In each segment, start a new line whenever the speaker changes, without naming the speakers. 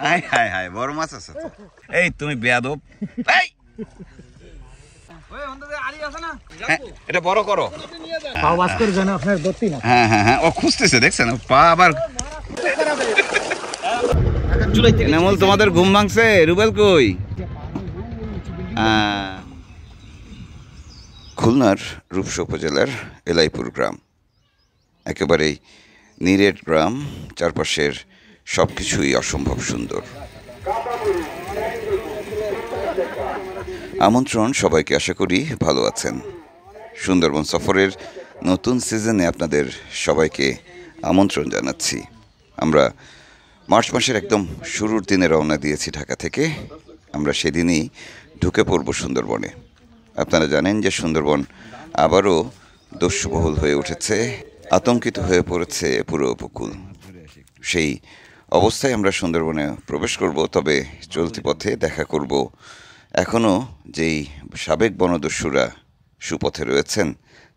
High high high বড় মাছ আছে তো। এই তুমি বেয়াদব, এই এটা বড় করো। হ্যাঁ হ্যাঁ হ্যাঁ, ও খুঁজতেছে দেখছেন, পা আবার। এনামুল তোমাদের ঘুম ভাঙছে? রুবেল কই? খুলনার রূপসা উপজেলার এলাইপুর গ্রাম, একেবারেই নিরেট গ্রাম, চারপাশের সব কিছুই অসম্ভব সুন্দর। আমন্ত্রণ সবাইকে, আশা করি ভালো আছেন। সুন্দরবন সফরের নতুন সিজনে আপনাদের সবাইকে আমন্ত্রণ জানাচ্ছি। আমরা মার্চ মাসের একদম শুরুর দিনে রওনা দিয়েছি ঢাকা থেকে। আমরা সেদিনই ঢুকে পড়ব সুন্দরবনে। আপনারা জানেন যে সুন্দরবন আবারও দস্যুবহুল হয়ে উঠেছে, আতঙ্কিত হয়ে পড়েছে পুরো উপকূল। সেই অবস্থায় আমরা সুন্দরবনে প্রবেশ করব, তবে চলতি পথে দেখা করব এখনও যেই সাবেক বনদস্যুরা সুপথে রয়েছেন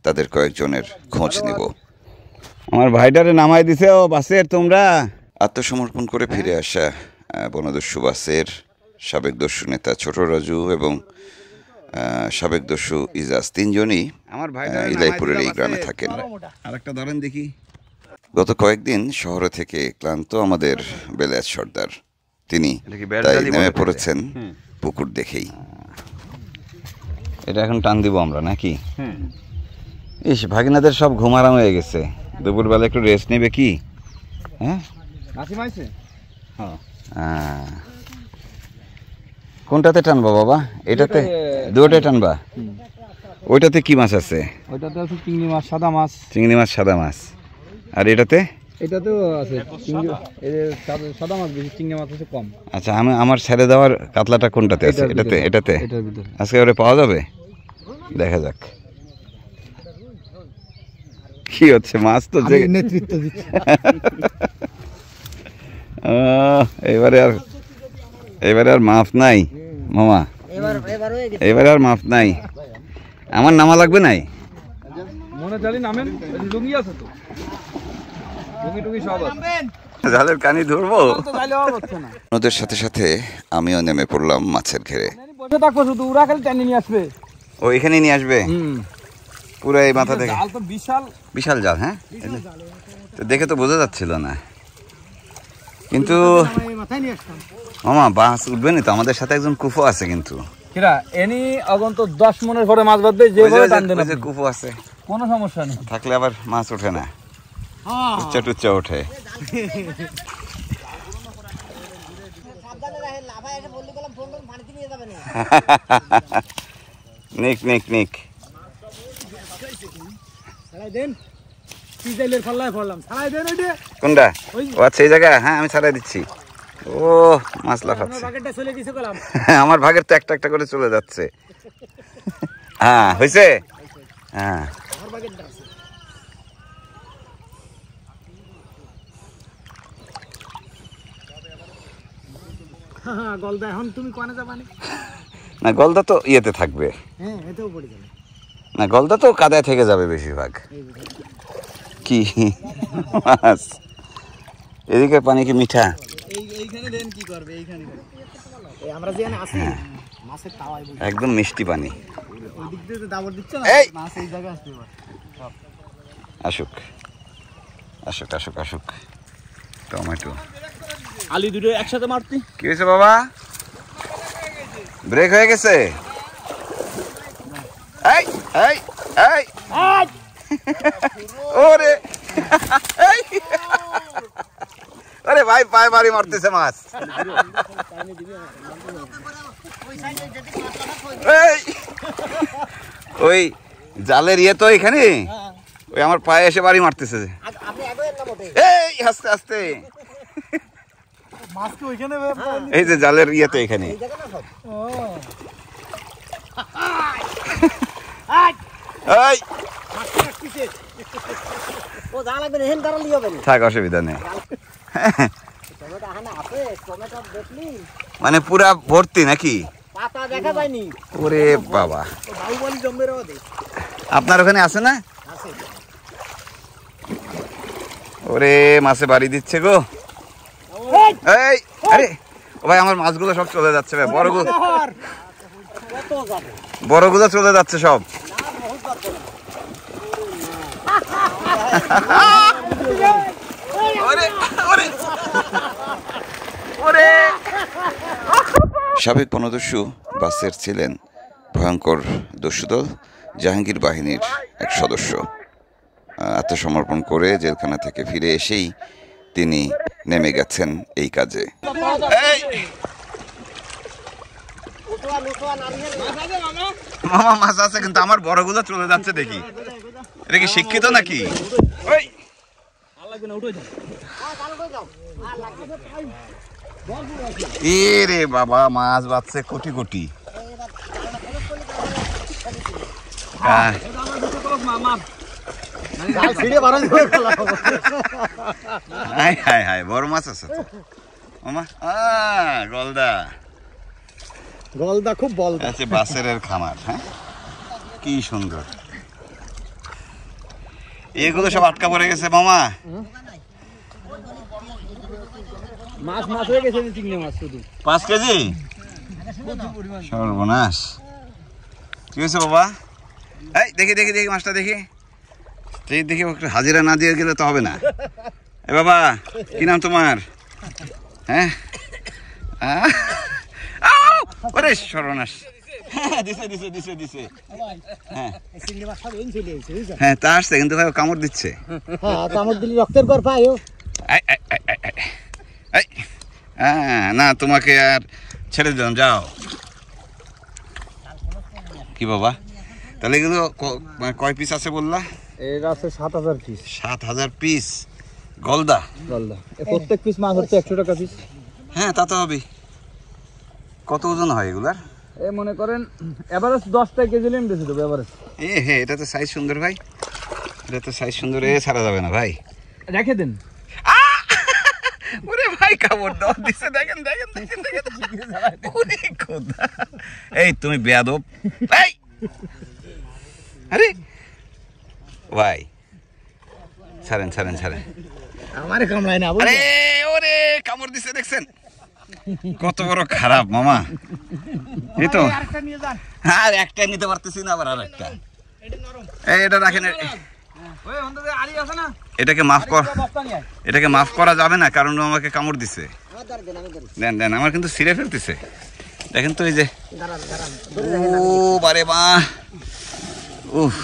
তাদের কয়েকজনের খোঁজ নেব। আমার ভাইটারে নামাই দিছে ও বাসের, তোমরা আত্মসমর্পণ করে ফিরে আসা বনদস্যু বাসের সাবেক দস্যু নেতা ছোট রাজু এবং সাবেক দস্যু ইজাজ, তিনজনই আমার ইলাইপুরের এই গ্রামে থাকেন। আরেকটা ধরেন দেখি। গত কয়েকদিন শহরে থেকে ক্লান্ত আমাদের বেলায়েত সর্দার, তিনি তাই নেমে পড়েছেন পুকুর দেখেই। এটা এখন টান দিব আমরা নাকি? ইস, ভাগিনাদের সব ঘুম আরাম হয়ে গেছে, দুপুরবেলা একটু রেস্ট নেবে কি? হ্যাঁ, কোনটাতে টানবা বাবা? এটাতে? দুটোতে টানবা? ওইটাতে কি মাছ আছে?
ওইটাতে আছে চিংড়ি মাছ, সাদা মাছ।
চিংড়ি মাছ, সাদা মাছ। আর এটাতে?
এটাতেও আছে চিংড়ি, সাদা মাছ বেশি, চিংড়ি মাছ আছে কম।
আচ্ছা, আমার ছেড়ে দেওয়ার কাতলাটা কোনটাতে আছে? এটাতে? এটাতে আজকে ওরে পাওয়া যাবে? দেখা যাক কি হচ্ছে। মাছ তো
নেতৃত্ব দিচ্ছে।
এবারে আর মাফ নাই মামা, এবারে আর মাফ নাই। আমার নামা লাগবে নাই?
মনে জানি নামেন, লুঙ্গি আছে তো, লুঙ্গি টুঙ্গি সব আছে।
জালের কানি ধরবো ওদের সাথে সাথে আমিও নেমে পড়লাম মাছের ঘেরে।
বসে থাকবো শুধু, ওরা খালি টেনে নিয়ে আসবে।
ও এখানে নিয়ে আসবে পুরো এই মাথা থেকে?
জাল তো বিশাল
বিশাল জাল। হ্যাঁ, তো দেখে তো বোঝা যাচ্ছিল না, কিন্তু মামা বাস উঠবে না তো? আমাদের সাথে একজন কুফো আছে কিন্তু।
কিরা এনি অগন্ত 10 মনের পরে মাছ বাঁধবে, যে ভাবে টান দেন।
যে কুফো আছে
কোনো সমস্যা নেই,
থাকলে আবার মাছ ওঠে না, উচ্চা টুচ্চা ওঠে। নিক নিক নিক, কোনটা? ও আচ্ছা, এই জায়গা। হ্যাঁ, আমি ছাড়াই দিচ্ছি। ও মাছ লাফাচ্ছে। আমার ভাগের তো একটা একটা করে চলে যাচ্ছে। হ্যাঁ, হয়েছে। হ্যাঁ,
গলদা এখন তুমি কোনে যাবা
না? গলদা তো ইয়েতে থাকবে।
হ্যাঁ, এতেও পড়ে যাবে
না, গলদা তো কাদায় থেকে যাবে বেশিরভাগ। কি মাছ? এদিকে পানি কি মিঠা?
এইখানে দেন কি করবে? এইখানে এই আমরা যেখানে আছি মাছের তাওয়াই বলি,
একদম মিষ্টি পানি।
ওই দিক দিয়ে দাবর দিচ্ছে না, মাছ এই জায়গায় আসতে পারে।
আসুক আসুক আসুক আসুক। টমেটো
আলি দুটো একসাথে মারতি।
কি হয়েছে বাবা? ব্রেক হয়ে গেছে? এই এই এই ওরে আরে ভাই, পায়ে বাড়ি মারতেছে মাছ। ওই জালের ইয়ে তো এখানে, ওই আমার পায়ে এসে বাড়ি মারতেছে। এই আস্তে আস্তে, এই যে জালের ইয়ে তো এখানে। থাক, অসুবিধা নেই। মানে পুরা ভর্তি নাকি? ওরে বাবা, আপনার ওখানে আছে না? ওরে মাছে বাড়ি দিচ্ছে গো। এই আরে ও ভাই আমার মাছগুলো সব চলে যাচ্ছে ভাই, বড়গুলো চলে যাচ্ছে সব। সাবেক বনদস্যু বাসের ছিলেন ভয়ঙ্কর দস্যুদল জাহাঙ্গীর বাহিনীর এক সদস্য। আত্মসমর্পণ করে জেলখানা থেকে ফিরে এসেই তিনি নেমে গেছেন এই কাজে। মামা মাছ আছে কিন্তু আমার বড়গুলো চলে যাচ্ছে দেখি, এটা কি শিক্ষিত নাকি? রে বাবা মাছ বাচ্ছে কোটি কোটি। বড় মাছ আছে মামা। গলদা
গলদা খুব বল
আছে বাসের খামার। হ্যাঁ কি সুন্দর, এগুলো সব আটকা পড়ে গেছে মামা।
মাছ মাছ হয়ে গেছে চিংড়ি মাছ শুধু
5 কেজি। সর্বনাশ, কি হয়েছে বাবা? এই দেখি দেখি দেখি মাছটা দেখি দেখি, হাজিরা না দিয়ে গেলে তো হবে না। এ বাবা কি নাম তোমার? হ্যাঁ ওরে সর্বনাশ, দিছে দিছে দিছে দিছে। হ্যাঁ তা আসছে কিন্তু ভাই কামড় দিচ্ছে।
কামড় দিলে রক্তের গড় পায়।
না তোমাকে আর ছেড়ে দিলাম, যাও। কি বাবা তাহলে এগুলো কয় পিস আছে বললা?
এর আছে 7000 পিস।
7000 পিস গলদা?
গলদা প্রত্যেক পিস মাছ হচ্ছে 100 টাকা পিস।
হ্যাঁ তা তো হবে। কত ওজন হয় এগুলার?
এই মনে করেন এভারেজ 10 কেজি লেম বেশি দেবো এভারেজ।
হ্যাঁ এটা তো সাইজ সুন্দর ভাই, এটা তো সাইজ সুন্দর, এ ছাড়া যাবে না ভাই,
রেখে দেন।
ওরে ভাই কামড় দাও দিছে, দেখেন দেখেন দেখেন দেখেন। ওরে খোদা, এই তুমি বেয়াদব। এই আরে ভাই ছাড়েন ছাড়েন ছাড়েন,
আমারে কামড়ায় না।
আরে ওরে কামড় দিছে দেখছেন, কত বড় খারাপ মামা। এই তো আর একটা নিতে পারতেছি না, আবার আর একটা। এই এটা রাখেন, এটাকে মাফ কর, এটাকে মাফ করা যাবে না কারণ ও আমাকে কামড় দিছে। দেন দেন, আমার কিন্তু ছিঁড়ে ফেলতেছে দেখেন তো। এই যে ও বারে মা, উফ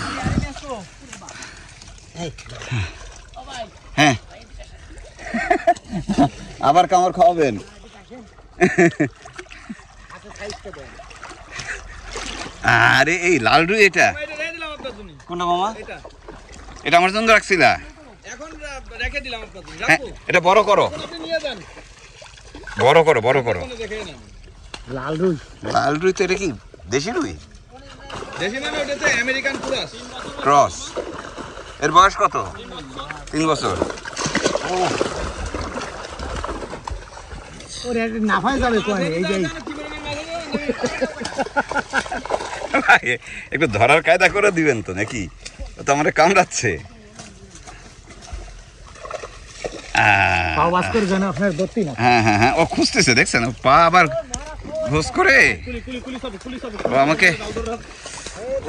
হ্যাঁ আবার কামড় খাওয়াবেন। আরে এই লাল রুই, এটা কোনটা মামা? এটা আমার জন্য রাখছিলা? হ্যাঁ এটা বড় করো, বড় করো, বড় করো।
লাল রুই,
লাল রুই তো এটা কি দেশি রুই?
দেশি মানে ওটা তো আমেরিকান
ক্রস। এর বয়স কত? 3 বছর।
ওরে নাফায় যাবে কোন এই যে
একটু ধরার কায়দা করে দিবেন তো নাকি? ও তো আমারে কামড়াচ্ছে।
পাও বাস করে জানা আপনার দত্তি না।
হ্যাঁ হ্যাঁ হ্যাঁ, ও খুঁজতেছে দেখছেন, পা আবার ঘোষ করে ও আমাকে।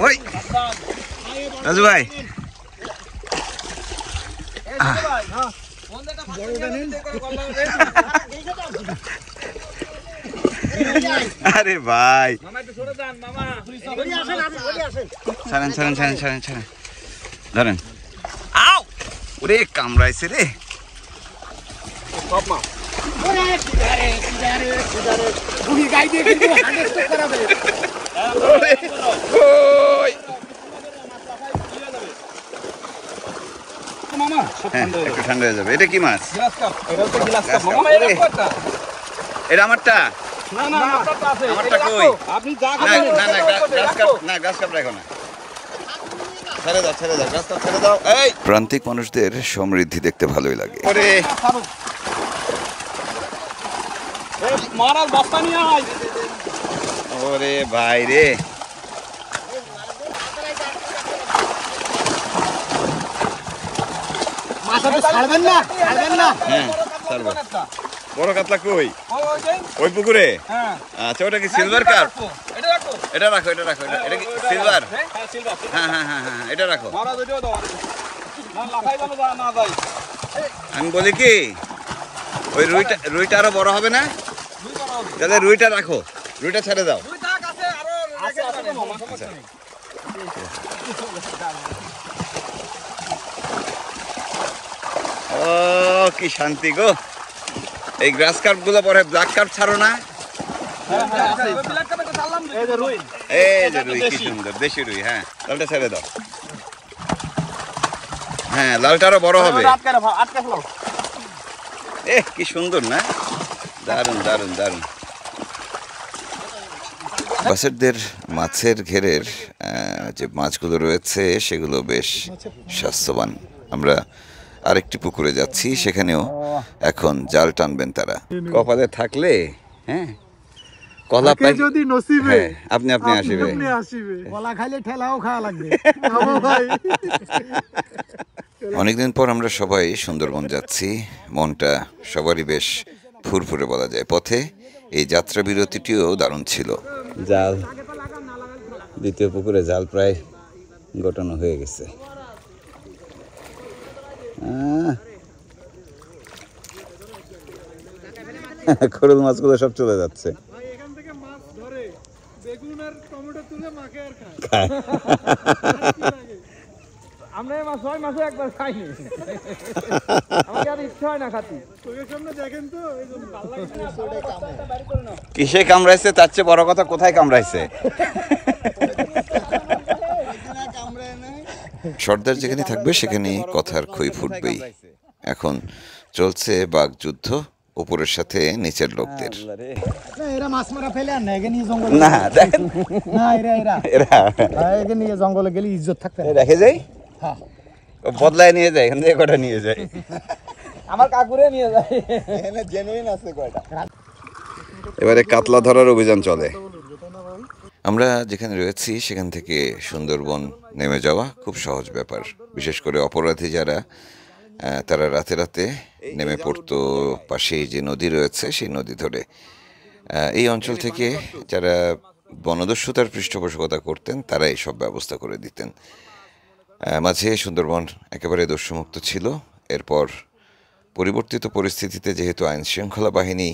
ওই রাজু ভাই, আরে ভাই ছাড়েন ছাড়েন ছাড়েন ছাড়েন ছাড়েন, ধরেন। আও ওরে কামড়াইছে রে। একটু ঠান্ডা হয়ে যাবে। এটা কি মাছ? এটা আমারটা? আমারটা কই? না গ্রাস কাপ রাখো না, ছেড়ে দাও ছেড়ে দাও, গ্রাস কাপ ছেড়ে দাও। এই প্রান্তিক মানুষদের সমৃদ্ধি দেখতে ভালোই লাগে। ওরে
মহারাজ বস্তা নিয়ে আয়।
ওরে ভাই রে,
মাছ ছাড়বেন না, ছাড়বেন না।
হ্যাঁ ছাড়বো। বড় কাতলা কই? ওই পুকুরে? আচ্ছা, ওটা কি সিলভার কার্প? এটা রাখো, এটা রাখো। এটা কি সিলভার? হ্যাঁ হ্যাঁ হ্যাঁ হ্যাঁ, এটা রাখো। আমি বলি কি, ওই রুইটা আরো বড় হবে না? তাহলে রুইটা রাখো, রুইটা ছেড়ে দাও। আচ্ছা। ও কি শান্তি গো! এই গ্রাস কার্প গুলো পরে ব্ল্যাক কার্প ছাড়ো না? এই যে রুই, কি সুন্দর দেশি রুই। হ্যাঁ, লালটা ছেড়ে দাও। হ্যাঁ, লালটা আরো বড় হবে। কি সুন্দর না? দারুণ দারুণ দারুণ। বাসেরদের মাছের ঘেরের যে মাছগুলো রয়েছে সেগুলো বেশ স্বাস্থ্যবান। আমরা আরেকটি পুকুরে যাচ্ছি, সেখানেও এখন জাল টানবেন তারা। কপালে থাকলে হ্যাঁ কলা পাই,
যদি নসিবে
হ্যাঁ আপনি আসিবে।
আসিবে কলা খাইলে ঠেলাও খাওয়া লাগবে।
অনেকদিন পর আমরা সবাই সুন্দরবন যাচ্ছি, মনটা সবারই বেশ ফুরফুরে বলা যায়। পথে এই যাত্রা বিরতিটিও দারুণ ছিল। জাল, দ্বিতীয় পুকুরে জাল প্রায় গোটানো হয়ে গেছে। খোরল মাছগুলো সব চলে যাচ্ছে।
এখান থেকে মাছ ধরে বেগুন আর টমেটো তুলে মাকে আর খায়।
আমরা মাছ হয় মাসে একবার খাইনি, আমাকে আর ইচ্ছা হয় না খাতি।
চোখের সামনে দেখেন তো, এই জন্য ভালো লাগে।
কিসে কামড়াইছে তার চেয়ে বড় কথা কোথায় কামড়াইছে। সর্দার যেখানে থাকবে সেখানে কথার খই ফুটবেই। এখন চলছে বাঘ যুদ্ধ, উপরের সাথে নিচের লোকদের।
না, এরা মাছ মারা ফেলে আর না, এখানে নিয়ে জঙ্গলে।
না দেখেন,
না, এরা এখানে নিয়ে জঙ্গলে গেলে ইজ্জত থাকবে না।
রেখে যাই,
হ্যাঁ,
বদলায় নিয়ে যায়, এখান থেকে কটা নিয়ে যায়।
আমার কাকুরে নিয়ে যায়।
এবারে কাতলা ধরার অভিযান চলে। আমরা যেখানে রয়েছি সেখান থেকে সুন্দরবন নেমে যাওয়া খুব সহজ ব্যাপার। বিশেষ করে অপরাধী যারা, তারা রাতে রাতে নেমে পড়তো পাশেই যে নদী রয়েছে সেই নদী ধরে। এই অঞ্চল থেকে যারা বনদস্যুতার পৃষ্ঠপোষকতা করতেন তারা এইসব ব্যবস্থা করে দিতেন। মাঝে সুন্দরবন একেবারে দস্যুমুক্ত ছিল। এরপর পরিবর্তিত পরিস্থিতিতে যেহেতু আইন শৃঙ্খলা বাহিনী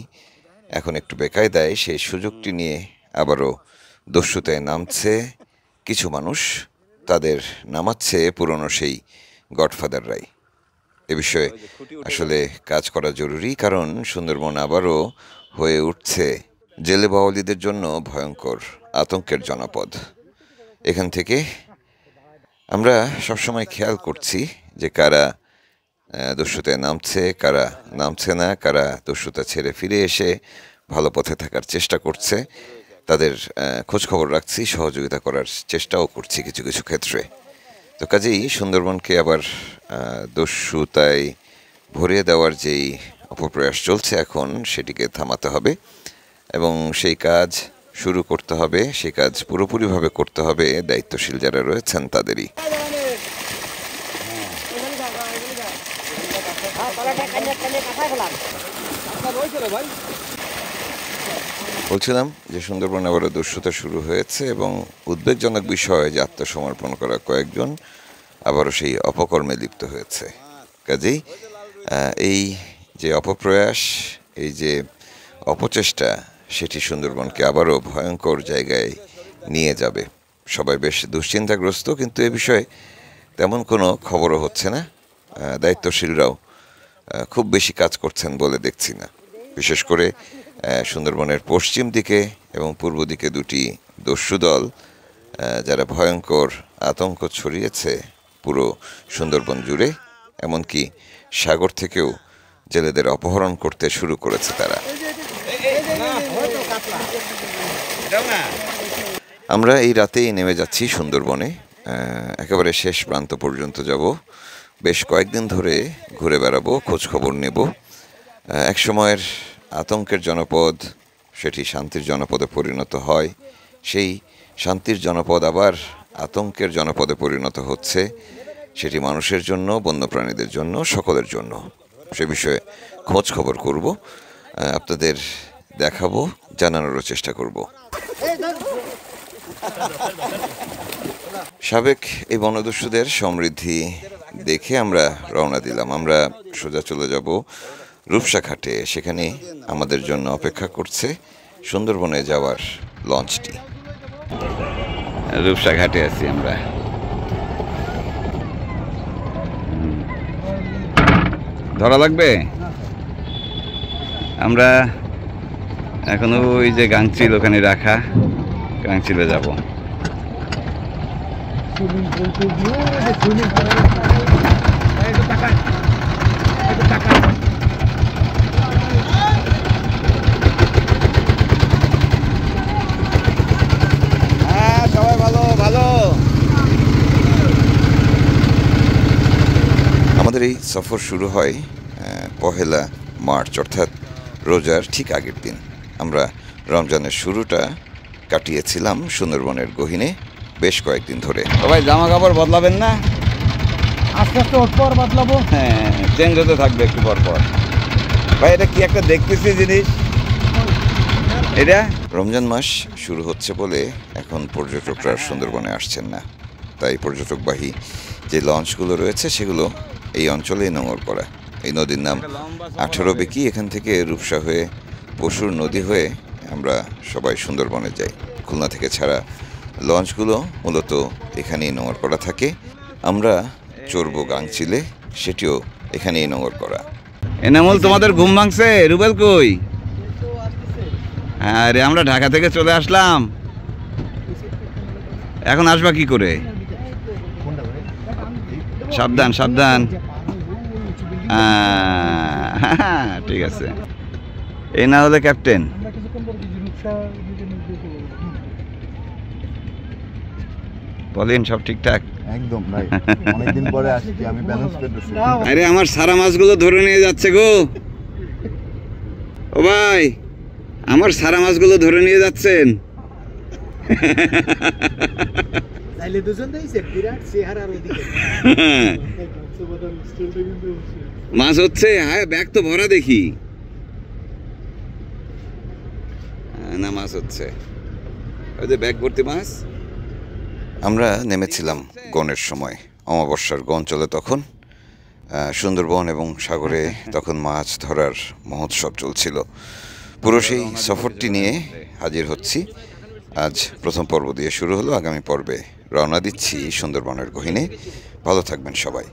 এখন একটু বেকায়দায়, সেই সুযোগটি নিয়ে আবারও দস্যুতায় নামছে কিছু মানুষ। তাদের নামাচ্ছে পুরনো সেই গডফাদাররাই। এ বিষয়ে আসলে কাজ করা জরুরি, কারণ সুন্দরবন আবারও হয়ে উঠছে জেলে বাওয়ালিদের জন্য ভয়ঙ্কর আতঙ্কের জনপদ। এখান থেকে আমরা সবসময় খেয়াল করছি যে কারা দস্যুতায় নামছে, কারা নামছে না, কারা দস্যুতা ছেড়ে ফিরে এসে ভালো পথে থাকার চেষ্টা করছে। তাদের খোঁজখবর রাখছি, সহযোগিতা করার চেষ্টাও করছি কিছু কিছু ক্ষেত্রে। তো কাজেই সুন্দরবনকে আবার দস্যুতায় ভরিয়ে দেওয়ার যেই অপপ্রয়াস চলছে এখন, সেটিকে থামাতে হবে এবং সেই কাজ শুরু করতে হবে। সেই কাজ পুরোপুরিভাবে করতে হবে দায়িত্বশীল যারা রয়েছেন তাদেরই। বলছিলাম যে সুন্দরবন আবারও দস্যুতা শুরু হয়েছে এবং উদ্বেগজনক বিষয় যে আত্মসমর্পণ করা কয়েকজন আবারও সেই অপকর্মে লিপ্ত হয়েছে। কাজেই এই যে অপপ্রয়াস, এই যে অপচেষ্টা, সেটি সুন্দরবনকে আবারও ভয়ঙ্কর জায়গায় নিয়ে যাবে। সবাই বেশ দুশ্চিন্তাগ্রস্ত, কিন্তু এ বিষয়ে তেমন কোনো খবরও হচ্ছে না। দায়িত্বশীলরাও খুব বেশি কাজ করছেন বলে দেখছি না। বিশেষ করে সুন্দরবনের পশ্চিম দিকে এবং পূর্ব দিকে দুটি দস্যু দল, যারা ভয়ঙ্কর আতঙ্ক ছড়িয়েছে পুরো সুন্দরবন জুড়ে। এমনকি সাগর থেকেও জেলেদের অপহরণ করতে শুরু করেছে তারা। আমরা এই রাতেই নেমে যাচ্ছি সুন্দরবনে, একেবারে শেষ প্রান্ত পর্যন্ত যাব। বেশ কয়েকদিন ধরে ঘুরে বেড়াবো, খোঁজখবর নেব। একসময়ের আতঙ্কের জনপদ সেটি শান্তির জনপদে পরিণত হয়, সেই শান্তির জনপদ আবার আতঙ্কের জনপদে পরিণত হচ্ছে। সেটি মানুষের জন্য, বন্যপ্রাণীদের জন্য, সকলের জন্য। সে বিষয়ে খোঁজ খবর করব, আপনাদের দেখাবো, জানানোরও চেষ্টা করব। সাবেক এই বনদস্যুদের সমৃদ্ধি দেখে আমরা রওনা দিলাম। আমরা সোজা চলে যাব রূপসা ঘাটে। সেখানে আমাদের জন্য অপেক্ষা করছে সুন্দরবনে যাওয়ার লঞ্চটি। রূপসা ঘাটে আছি আমরা। ধরা লাগবে? আমরা এখনো ওই যে গাংচিল ওখানে রাখা, গাংচিলে যাব। সবাই ভালো ভালো। আমাদের এই সফর শুরু হয় 1 মার্চ, অর্থাৎ রোজার ঠিক আগের দিন। আমরা রমজানের শুরুটা কাটিয়েছিলাম সুন্দরবনের গহীনে বেশ কয়েকদিন ধরে। সবাই জামা কাপড় বদলাবেন না?
আস্তে আস্তে ওর পর বদলাবো।
হ্যাঁ, চেঞ্জ হতে থাকবে একটু পর পর। ভাই, এটা কি একটা দেখতেছি জিনিস? এটা রমজান মাস শুরু হচ্ছে বলে এখন পর্যটকরা সুন্দরবনে আসছেন না। তাই পর্যটকবাহী যে লঞ্চগুলো রয়েছে সেগুলো এই অঞ্চলেই নোঙর করা। এই নদীর নাম 18 বেকি। এখান থেকে রূপসা হয়ে পশুর নদী হয়ে আমরা সবাই সুন্দরবনে যাই। খুলনা থেকে ছাড়া লঞ্চগুলো মূলত এখানেই নোঙর করা থাকে। আমরা চড়বো গাংচিলে, সেটিও এখানেই নোঙর করা। এনামুল, তোমাদের ঘুম ভাঙছে? রুবেল কই? হ্যাঁ রে, আমরা ঢাকা থেকে চলে আসলাম, এখন আসবা কি করে? সাবধান সাবধান। ঠিক আছে। এই না হলে ক্যাপ্টেন। বলেন সব ঠিকঠাক?
একদম ভাই, অনেকদিন পরে আসছি, আমি ব্যালেন্স করতেছি।
আরে আমার সারা মাছগুলো ধরে নিয়ে যাচ্ছে গো। ও ভাই, আমার সারা মাছগুলো ধরে নিয়ে যাচ্ছেন।
তাইলে দুজন দেইছে বিরাট চেহারার ওদিকে।
মাছ হচ্ছে? হ্যাঁ, ব্যাগ তো ভরা দেখি। না, মাছ হচ্ছে, ওই যে ব্যাগ ভর্তি মাছ। আমরা নেমেছিলাম গনের সময়, অমাবস্যার গন চলে তখন। সুন্দরবন এবং সাগরে তখন মাছ ধরার মহোৎসব চলছিল। পুরো সেই সফরটি নিয়ে হাজির হচ্ছি। আজ প্রথম পর্ব দিয়ে শুরু হলো, আগামী পর্বে রওনা দিচ্ছি সুন্দরবনের গহীনে। ভালো থাকবেন সবাই।